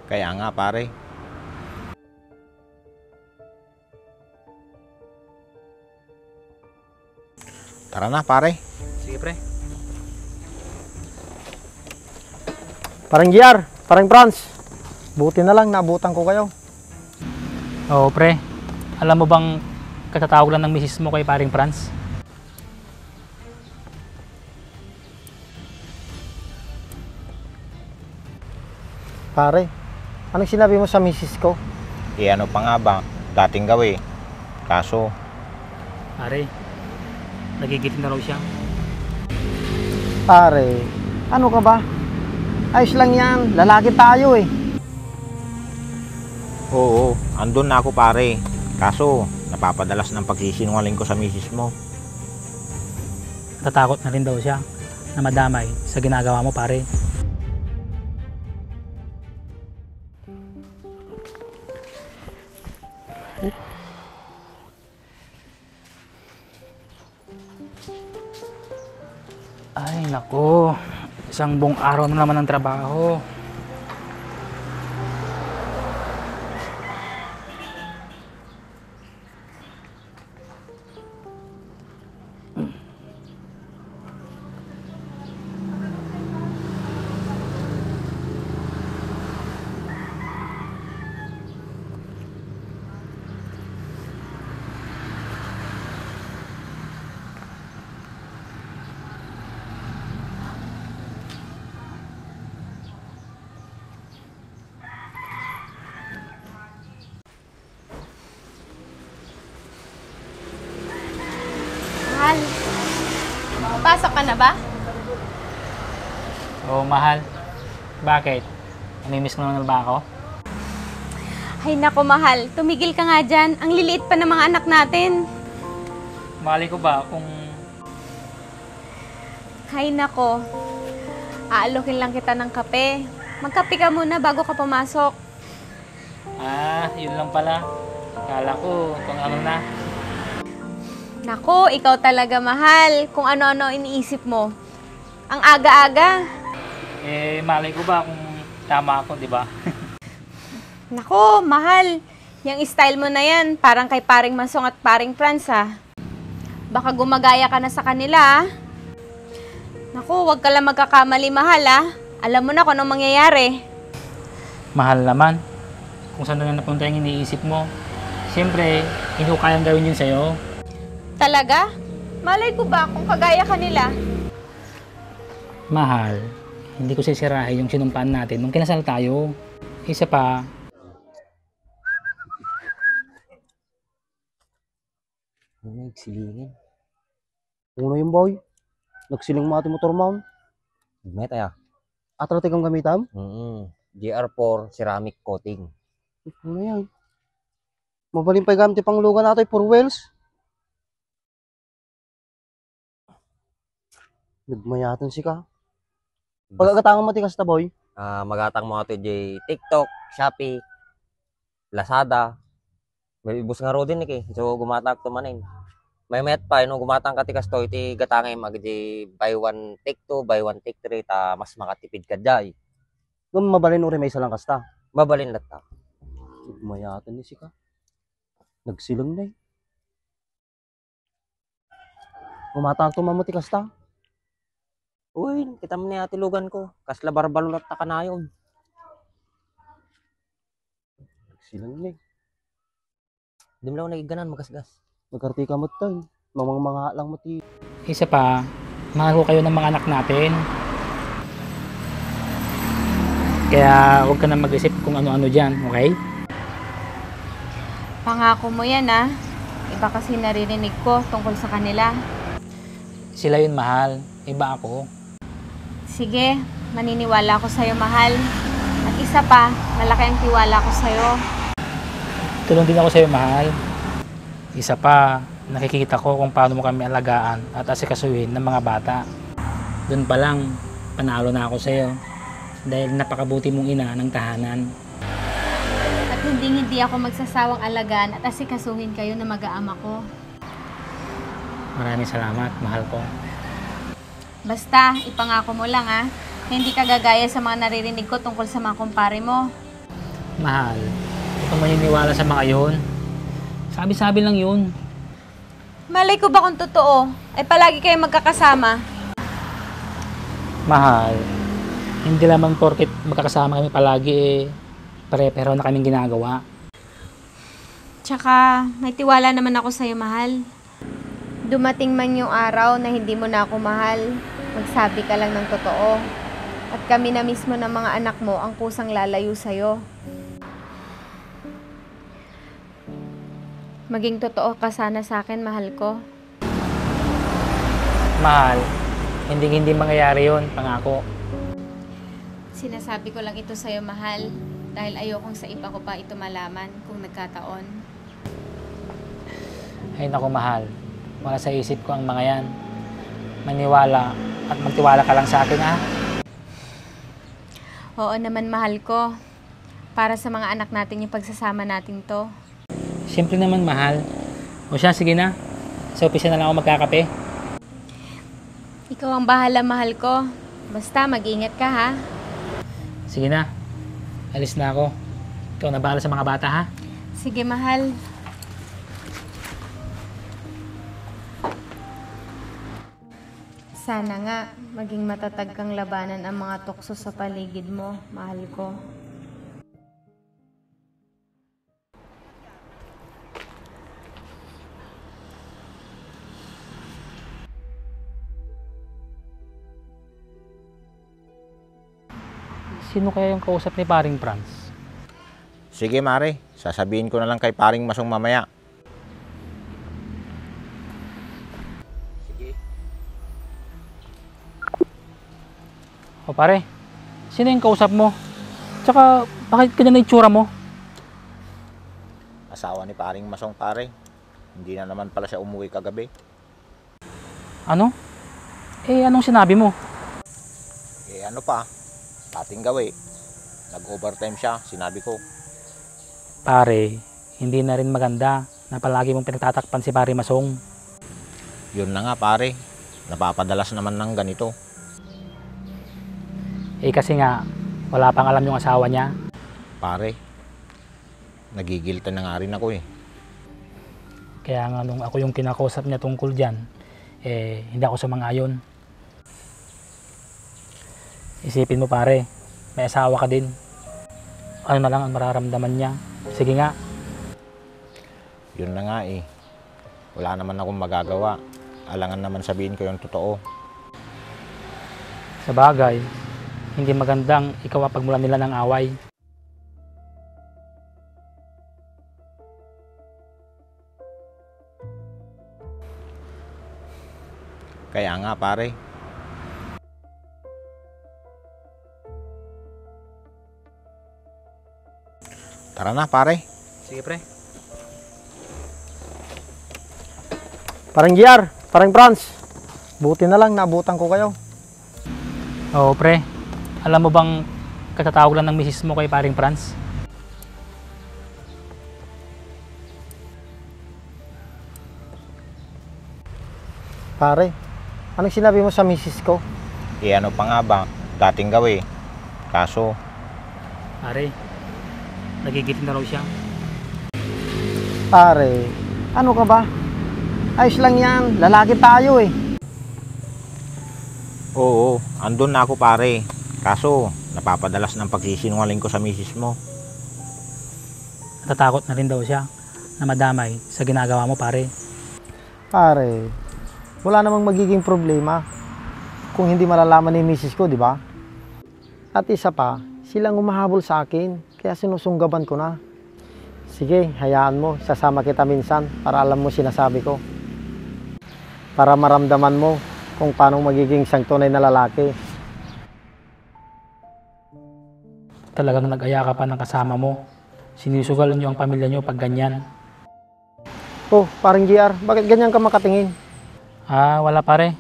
Kaya nga pare. Tara na pare. Sige pre. Parang GR, parang Franz. Buti na lang naabutan ko kayo. Oo pre. Alam mo bang katatawag lang ng misis mo kay paring Franz? Pare, anong sinabi mo sa misis ko? Ano pa nga ba? Dating gawi. Kaso, Pare, nagigitin na raw siya. Pare, ano ka ba? Ayos lang yan, lalaki tayo eh. oo, andun na ako pare. Kaso, napapadalas ng pagsisinungaling ko sa misis mo. Natatakot na rin daw siya na madamay sa ginagawa mo pare. Ay nako, isang buong araw na naman ng trabaho. Mahal, papasok ka na ba? Oo mahal, bakit? Namimiss mo naman na ba ako? Ay nako mahal, tumigil ka nga dyan. Ang liliit pa ng mga anak natin. Mali ko ba kung Ay nako, aalokin lang kita ng kape. Magkape ka muna bago ka pumasok. yun lang pala. Kala ko kung ano na. Nako, ikaw talaga mahal. Kung ano-ano iniisip mo. Ang aga-aga. Malay ko ba kung tama ako, di ba? Nako, mahal. Yung style mo na yan, parang kay paring Masong at paring Franz ha. Baka gumagaya ka na sa kanila ha. Naku, wag ka lang magkakamali mahal ha. Alam mo na kung anong mangyayari. Mahal naman. Kung saan na napunta yung iniisip mo. Siyempre, hindi ko kayang gawin yun sa'yo. Talaga? Malay ko ba kung kagaya ka nila? Mahal, hindi ko sisirahin yung sinumpaan natin nung kinasal tayo. Isa pa, Nagsilingin. Uno yung boy. Nagsiling mo ating motor mount. May tayo. Atrate kang gamitam? GR4 ceramic coating. Ano yan? Mabaling pa gamit pang lugan natin for wheels. Nagmayatan si ka. Pagkakatangan mo tikas ta boy. Magatang mo ito di TikTok, Shopee, Lazada. May ibus nga ro din so gumatang to manin. May met pa no gumatang ka tikas to iti gatangay mag di buy one take two, buy one take three ta mas makatipid ka jay. Kung mabalin uri may isa lang kasta. Mabalin latta. Nagmayatan ni si ka. Nagsilang na eh. Gumatang to mamuti kasta. Uy, kita mo ni ati lugan ko. Kasla barbalo latta ka na yun. Nagsilang na eh. Di mo lang nagiganan magasgas. Nagkarti ka mo tayo. Mga lang mo ti. isa pa, mahal ko kayo ng mga anak natin. Kaya huwag ka na mag-isip kung ano-ano dyan, okay? Pangako mo yan ha. Iba kasi naririnig ko tungkol sa kanila. Sila yun mahal, iba ako. Sige, maniniwala ako sa'yo mahal. At isa pa, malaki ang tiwala ko sa'yo. Tulong din ako sa'yo mahal. Isa pa, nakikita ko kung paano mo kami alagaan at asikasuhin ng mga bata. Doon pa lang, panalo na ako sa'yo. Dahil napakabuti mong ina ng tahanan. At hindi ako magsasawang alagaan at asikasuhin kayo na mag-aama ko. Maraming salamat, mahal ko. Basta, ipangako mo lang ha. Na hindi ka gagaya sa mga naririnig ko tungkol sa mga kumpare mo. Mahal, huwag kang maniniwala sa mga yun. Sabi-sabi lang yun. Malay ko ba kung totoo? Ay palagi kayo magkakasama. Mahal, hindi lamang porket magkakasama kami palagi pare-pero na kaming ginagawa. Tsaka, may tiwala naman ako sa'yo, mahal. Dumating man yung araw na hindi mo na ako mahal, magsabi ka lang ng totoo. At kami na mismo ng mga anak mo ang kusang lalayo sa'yo. Maging totoo ka sana sa akin, mahal ko. Mahal, hindi mangyayari yun, pangako. Sinasabi ko lang ito sa'yo, mahal, dahil ayokong sa iba ko pa ito malaman kung nagkataon. Ay naku mahal, wala sa isip ko ang mga yan. Maniwala at magtiwala ka lang sa akin ha. Oo naman, mahal ko. Para sa mga anak natin yung pagsasama natin to. Siyempre naman mahal. O siya, sige na. Sa opisina na lang ako magkakape. Ikaw ang bahala, mahal ko. Basta mag-ingat ka, ha? Sige na. Alis na ako. Ikaw na bahala sa mga bata ha. Sige, mahal. Sana nga, maging matatag kang labanan ang mga tukso sa paligid mo, mahal ko. Sino kaya yung kausap ni paring Franz? Sige Mare, sasabihin ko na lang kay paring Masong mamaya. O pare, sino yung kausap mo? Tsaka, bakit ganyan na itsura mo? Asawa ni paring Masong pare. Hindi na naman pala siya umuwi kagabi. Ano? Anong sinabi mo? Ano pa, ating gawi. Nag-overtime siya, sinabi ko. Pare, hindi na rin maganda na palagi mong pinagtatakpan si pare Masong. Yun na nga pare, napapadalas naman ng ganito. Kasi nga, wala pang alam yung asawa niya. Pare, nagigilta na nga rin ako eh. Kaya nga nung ako yung kinakausap niya tungkol dyan, hindi ako sumang-ayon. Isipin mo pare, may asawa ka din. Ano na lang ang mararamdaman niya? Sige nga. Yun na nga eh. Wala naman akong magagawa. Alangan naman sabihin ko yung totoo. Sa bagay, hindi magandang ikaw ang pagmulan nila ng away. Kaya nga pare. Tara na pare. Sige pre. Parang GR, parang Franz. Buti na lang naabutan ko kayo. Oo pre, alam mo bang katatawag lang ng misis mo kay paring Franz? Pare, anong sinabi mo sa misis ko? Ano pa nga ba? Dating gawi. Kaso, Pare, nagigitin na raw siya. Pare, ano ka ba? Ayos lang yan, lalaki tayo eh. oo, andun na ako pare. Kaso, napapadalas ng pagsisinungaling ko sa misis mo. Natatakot na rin daw siya na madamay sa ginagawa mo pare. Pare, wala namang magiging problema kung hindi malalaman ni misis ko, di ba? At isa pa, silang umahabol sa akin, kaya sinusunggaban ko na. Sige, hayaan mo, sasama kita minsan para alam mo sinasabi ko. Para maramdaman mo kung paano magiging isang tunay na lalaki. Talagang nag-aya ka pa ng kasama mo. Sinisugal niyo ang pamilya niyo pag ganyan. Oh, parang GR, bakit ganyan ka makatingin? Wala pare.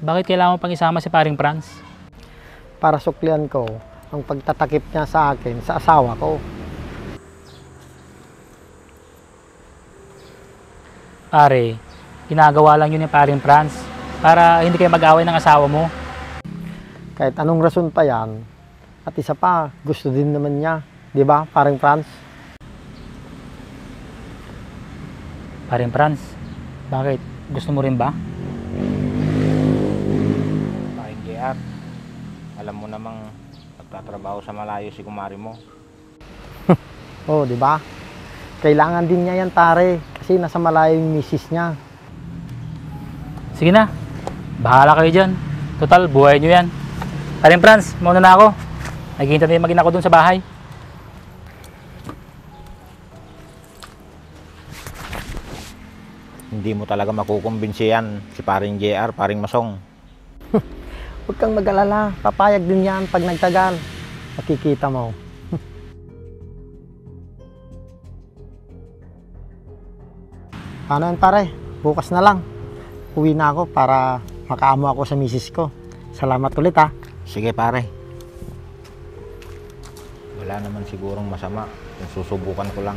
Bakit kailangan mo pang isama si paring Franz? Para suklian ko ang pagtatakip niya sa akin, sa asawa ko. Pare, ginagawa lang yun ni paring Franz para hindi kayo mag-away ng asawa mo. Kahit anong rason pa yan, at isa pa, gusto din naman niya Di ba, paring Franz? Paring Franz, bakit? Gusto mo rin ba? Paring JR, alam mo namang nagtatrabaho sa malayo si kumari mo. Oh, di ba? Kailangan din niya yan, pare. Kasi nasa malayo yung misis niya. Sige na, bahala kayo dyan. Total, buhay nyo yan. Paring Franz, mauna na ako. Naghihintay na maging ako dun sa bahay. Hindi mo talaga makukumbinsi yan si paring JR, paring Masong. Huwag kang mag-alala. Papayag din yan pag nagtagal. Makikita mo. Paano yan, pare? Bukas na lang. Uwi na ako para makaamo ako sa misis ko. Salamat ulit, ha. Sige pare. Wala naman sigurong masama kung susubukan ko lang.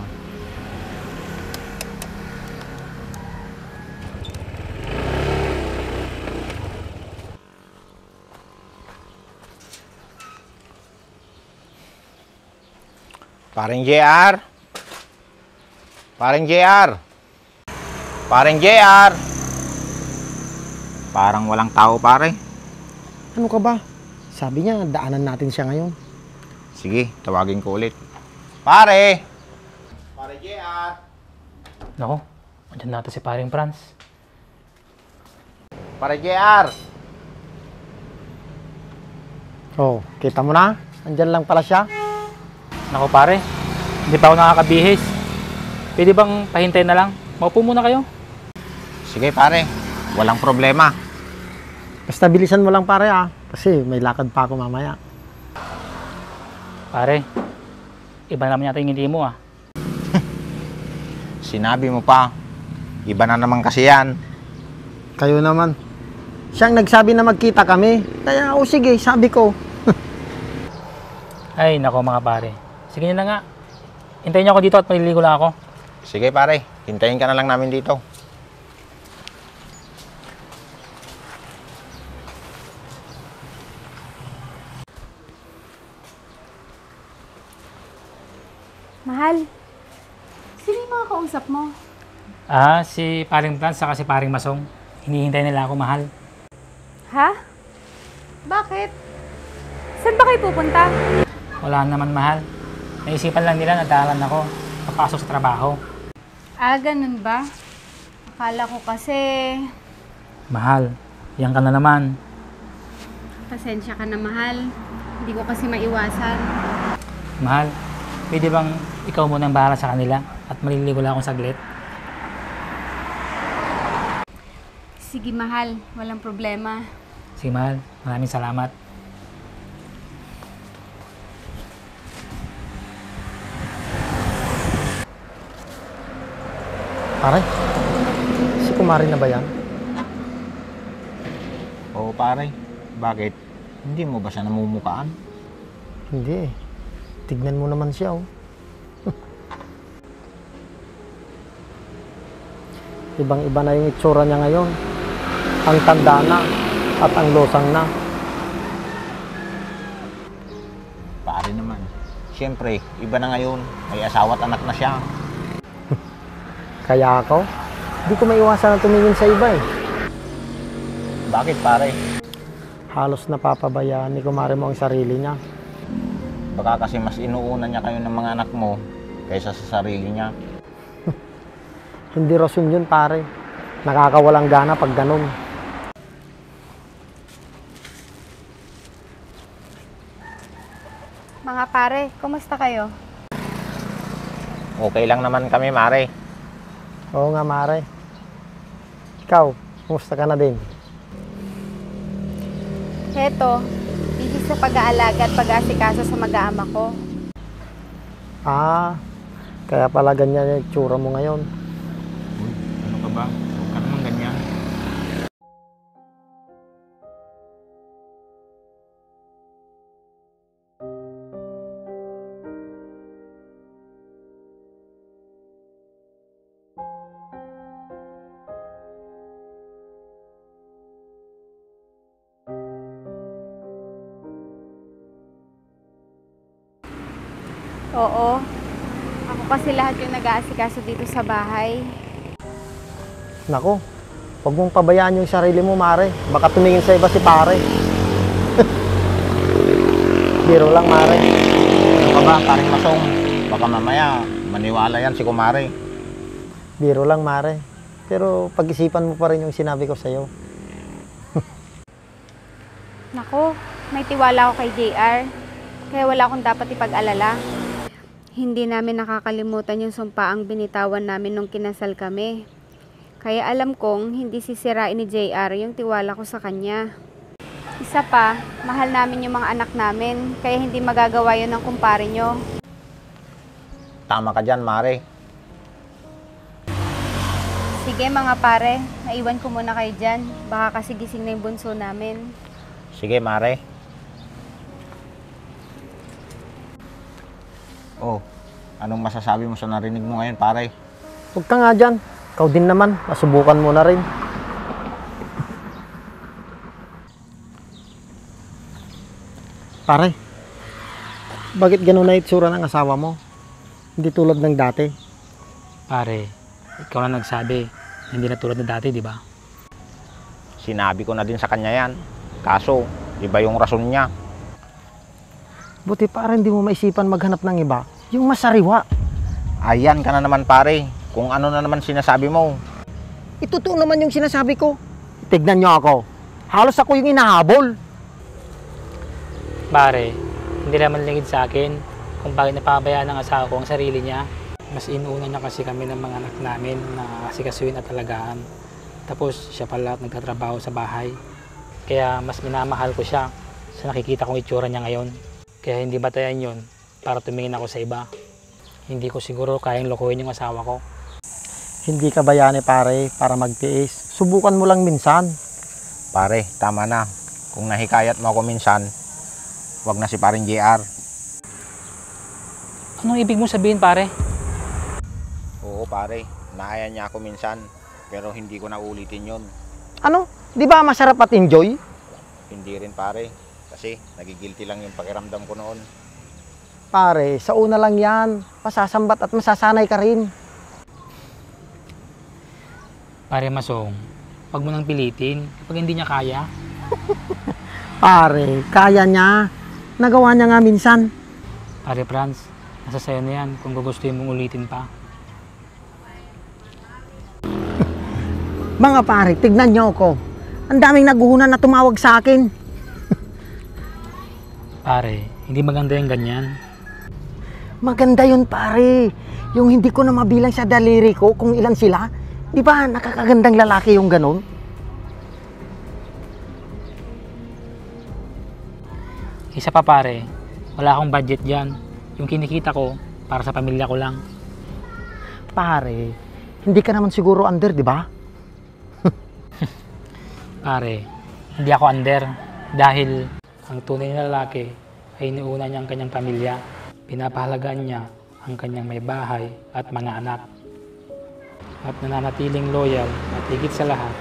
Paring JR. Paring JR. Paring JR. Parang walang tao pare. Ano ka ba? Sabi niya, daanan natin siya ngayon. Sige, tawagin ko ulit. Pare! Pare JR! Nako, andyan natin si paring Franz. Pare JR! Oh, kita mo na? Andyan lang pala siya. Nako pare, hindi pa ako nakakabihis. Pwede bang pahintay na lang? Maupo muna kayo. Sige pare, walang problema. Basta bilisan mo lang, pare, ha. Kasi may lakad pa ako mamaya. Pare, iba naman yata yung hindi mo ah. Sinabi mo pa, iba na naman kasi yan. Kayo naman. Siyang nagsabi na magkita kami. Kaya, o sige, sabi ko. Ay, nako mga pare. Sige nyo na nga. Hintayin nyo ako dito at maliligo lang ako. Sige pare, hintayin ka na lang namin dito. Mahal, sino yung mga kausap mo? Ah, si paring Franz saka si paring Masong. Hinihintay nila ako, mahal. Ha? Bakit? Saan ba kayo pupunta? Wala naman, mahal. Naisipan lang nila na dahalan ako papasok sa trabaho. Ah, ganun ba? Akala ko kasi Mahal, yan ka na naman. pasensya ka na, mahal. Hindi ko kasi maiwasan. Mahal, pwede bang ikaw muna ang bahala sa kanila at maliligo lang akong saglit? Sige, mahal. Walang problema. Sige, mahal. Maraming salamat. Pare, si kumari na ba yan? Oo pare, bakit? Hindi mo ba siya namumukaan? Hindi eh. Tignan mo naman siya, oh. Ibang-iba na yung itsura niya ngayon. Ang tanda na at ang losang na. Pare naman. Siyempre, iba na ngayon. May asawa at anak na siya. Kaya ako, di ko maiwasan na tumingin sa iba eh. Bakit pare? Halos napapabayaan ni kumari mo ang sarili niya. Baka kasi mas inuuna niya kayo ng mga anak mo kaysa sa sarili niya. Hindi rason yun, pare. Nakakawalang gana pag ganun. Mga pare, kumusta kayo? Okay lang naman kami, mare. Oo nga, mare. Ikaw, kumusta ka na din? Heto, busy sa pag-aalaga at pag-asikaso sa mag-aama ko. Ah, kaya pala ganyan yung itsura mo ngayon. Ano ka ba? Huwag ka naman ganyan. Oo. Ako kasi lahat yung nag-aasikaso dito sa bahay. Nako, huwag mong pabayaan yung sarili mo, Mare. Baka tumingin sa iba si pare. Biro lang, Mare. Ano ka ba, paring Masong? Baka mamaya, maniwala yan si kumare. Biro lang, Mare. Pero pag-isipan mo pa rin yung sinabi ko sa'yo. Nako, may tiwala ako kay JR. Kaya wala akong dapat ipag-alala. Hindi namin nakakalimutan yung sumpaang binitawan namin nung kinasal kami. Kaya alam kong hindi sisirain ni JR yung tiwala ko sa kanya. Isa pa, mahal namin yung mga anak namin. Kaya hindi magagawa yun ng kumpare nyo. Tama ka dyan, Mare. Sige mga pare, naiwan ko muna kayo dyan. Baka kasi gising na yung bunso namin. Sige, Mare. Oh, anong masasabi mo sa narinig mo ngayon, pare? Huwag ka nga dyan. Ikaw din naman. Masubukan mo na rin. Pare, bakit ganun na itsura ng asawa mo? Hindi tulad ng dati. Pare, ikaw na nagsabi, hindi na tulad na dati, di ba? Sinabi ko na din sa kanya yan. Kaso, iba yung rason niya. Buti para hindi mo maisipan maghanap ng iba. Yung masariwa. Ayan ka na naman, pare. Kung ano na naman sinasabi mo. Itutuo naman yung sinasabi ko. Tignan nyo ako. Halos ako yung inahabol. Pare, hindi naman lingid sa akin kung bakit napabayaan ng asawa ko ang sarili niya. Mas inuuna niya kasi kami ng mga anak namin na asikasuhin at alagaan. Tapos siya pala nagtatrabaho sa bahay. Kaya mas minamahal ko siya sa nakikita kong itsura niya ngayon. Kaya hindi batayan yun para tumingin ako sa iba. Hindi ko siguro kayang lokohin yung asawa ko. Hindi ka bayani pare para magtiis. Subukan mo lang minsan. Pare, tama na. Kung nahikayat mo ako minsan, wag na si paring JR. Anong ibig mo sabihin, pare? Oo, pare. Naayan niya ako minsan. Pero hindi ko na ulitin yun. Ano? Di ba masarap at enjoy? Hindi rin, pare. Kasi nagigilty lang yung pakiramdam ko noon. Pare, sa una lang yan. Masasambat at masasanay ka rin. Pare Masong, wag mo nang pilitin kapag hindi niya kaya. Pare, kaya niya. Nagawa niya nga minsan. Pare Franz, nasa sayo na yan kung gugustuhin mong ulitin pa. Mga pare, tignan niyo ako. Ang daming naguhunan na tumawag sa akin. Pare, hindi maganda yung ganyan. Maganda yun pare. Yung hindi ko na mabilang sa daliri ko kung ilan sila. Di ba nakakagandang lalaki yung ganun? Isa pa pare, wala akong budget dyan. Yung kinikita ko, para sa pamilya ko lang. Pare, hindi ka naman siguro under, di ba? Pare, hindi ako under dahil ang tunay na lalaki ay iniuna niya ang kanyang pamilya. Pinapahalagaan niya ang kanyang may bahay at mga anak. At nananatiling loyal at higit sa lahat,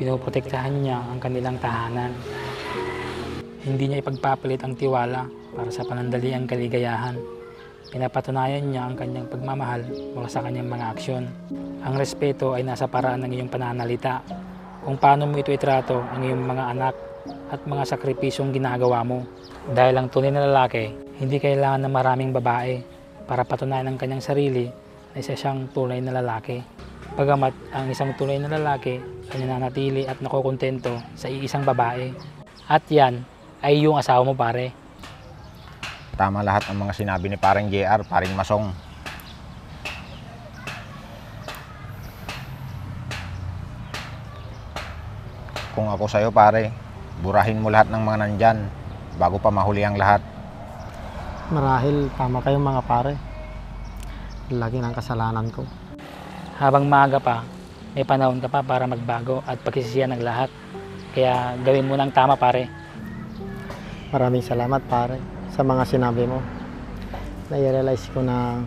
pinoprotektahan niya ang kanilang tahanan. Hindi niya ipagpapalit ang tiwala para sa panandaliang kaligayahan. Pinapatunayan niya ang kanyang pagmamahal mula sa kanyang mga aksyon. Ang respeto ay nasa paraan ng iyong pananalita. Kung paano mo ito itrato ang iyong mga anak at mga sakripisyong ginagawa mo. Dahil ang tunay na lalaki, hindi kailangan ng maraming babae para patunayan ang kanyang sarili na isa siyang tunay na lalaki. Bagamat ang isang tunay na lalaki ay nananatili at nakokontento sa iisang babae. At yan ay yung asawa mo, pare. Tama lahat ng mga sinabi ni paring JR, paring Masong. Kung ako sa'yo, pare, burahin mo lahat ng mga nandyan bago pa mahuli ang lahat. Marahil tama kayong mga pare. Lagi ng kasalanan ko. Habang maaga pa, may panahon ka pa para magbago at pagsisisihan ng lahat. Kaya gawin mo ng tama, pare. Maraming salamat pare sa mga sinabi mo. Na-realize ko na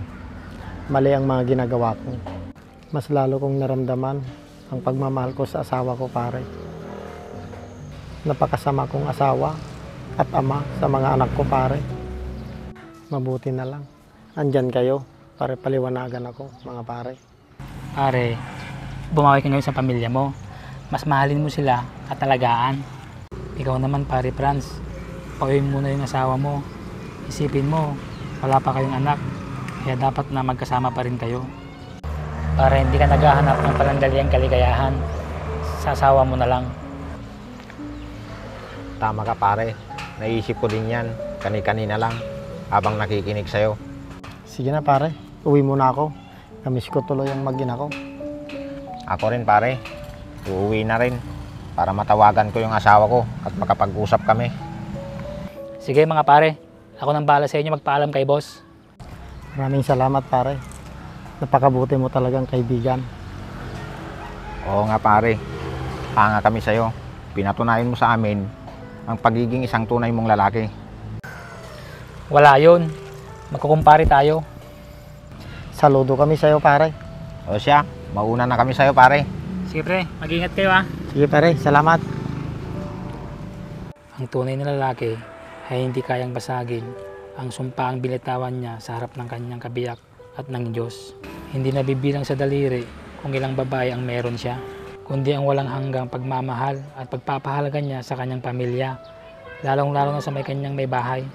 mali ang mga ginagawa ko. Mas lalo kong naramdaman ang pagmamahal ko sa asawa ko pare. Napakasama kong asawa at ama sa mga anak ko pare. Mabuti na lang. andyan kayo para paliwanagan ako, mga pare. Pare, bumawi ka ngayon sa pamilya mo. Mas mahalin mo sila at alagaan. Ikaw naman, pare Franz, pauwiin mo na yung asawa mo. Isipin mo, wala pa kayong anak, kaya dapat na magkasama pa rin kayo. Para hindi ka naghahanap ng panandaliang kaligayahan, sa asawa mo na lang. Tama ka pare, naisip ko din yan, kani-kanina lang, habang nakikinig sa'yo. Sige na pare, uwi muna ako. Namiss ko tuloy ang mag-ina ko. Ako rin pare, uuwi na rin para matawagan ko yung asawa ko at makapag-usap kami. Sige mga pare, ako nang bahala sa inyo magpaalam kay boss. Maraming salamat pare. Napakabuti mo talagang kaibigan. Oo nga pare, hanga kami sa'yo. Pinatunayan mo sa amin ang pagiging isang tunay mong lalaki. Wala yun, magkukumpare tayo. Saludo kami sa'yo pare. O siya, mauna na kami sa'yo pare. Sige pre, mag-ingat kayo ah. Sige pare, salamat. Ang tunay na lalaki ay hindi kayang basagin ang sumpaang binitawan niya sa harap ng kanyang kabiyak at ng Diyos. Hindi nabibilang sa daliri kung ilang babae ang meron siya, kundi ang walang hanggang pagmamahal at pagpapahalaga niya sa kanyang pamilya, lalong-lalo na sa may kanyang may bahay.